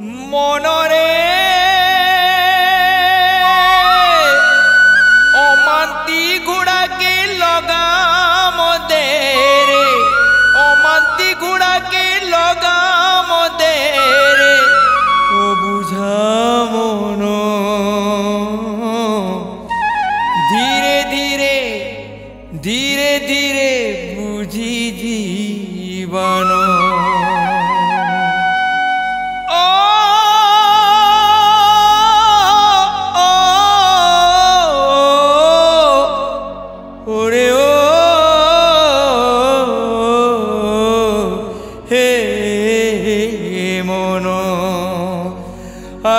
মনরে অমান্তি গুড়াকে লগাম দে রে, অমান্তি গুড়াকে লগাম দে রে, ও বুঝা মন ধীরে ধীরে ধীরে ধীরে বুঝি জীবন।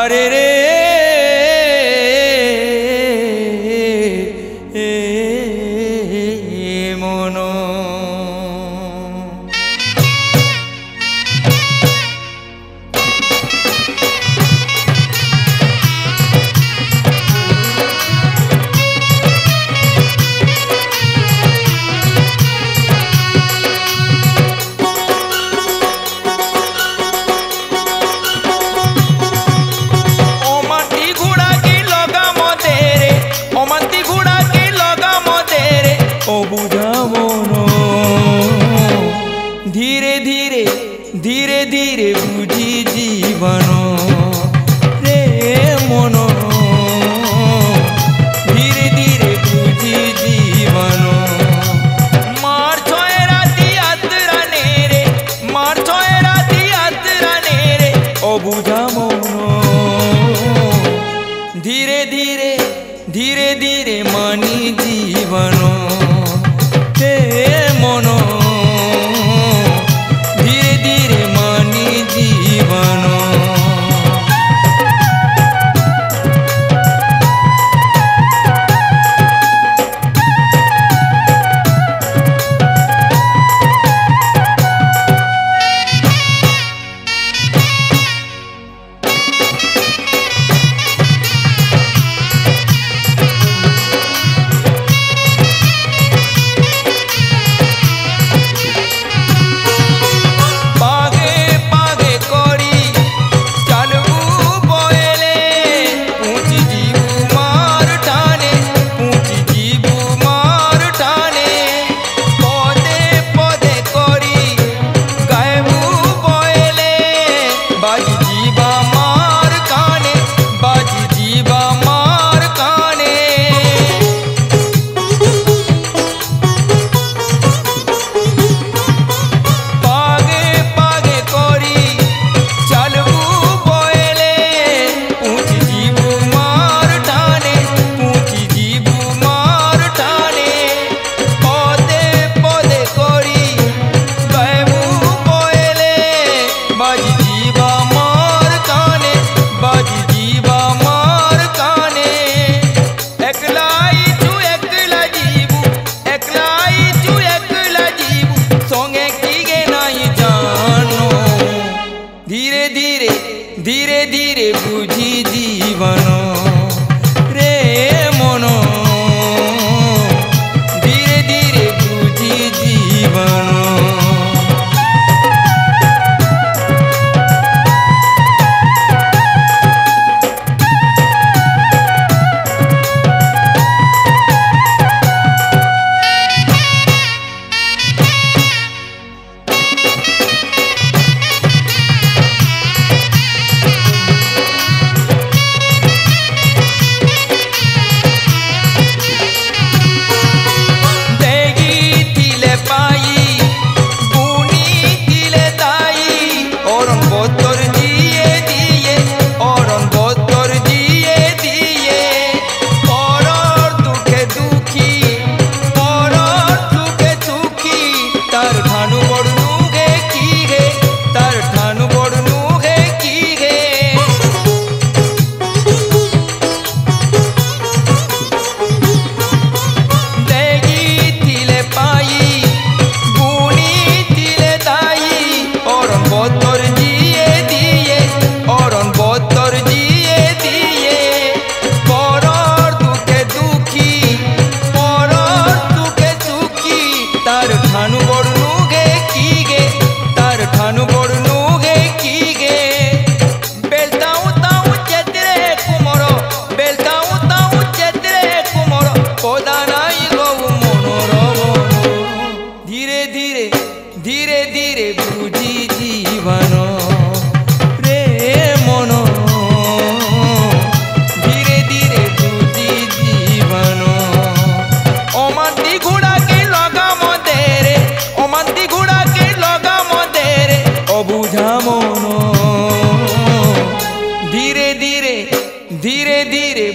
আরে রে মন ধীরে ধীরে ধীরে ধীরে বুঝি জীবন রে মন, ধীরে ধীরে বুঝি জীবন। মার ছয় রাতি আতরানে রে, মার ছয় রাতি আতরানে রে, ও বুঝা মন ধীরে ধীরে ধীরে ধীরে মানি জীবন হে মন, ধীরে ধীরে মানি জীবন। ধীরে ধীরে ধীরে ধীরে বুঝি জীবন রে মন, ধীরে ধীরে বুঝি জীবন। মন ধীরে ধীরে ধীরে ধীরে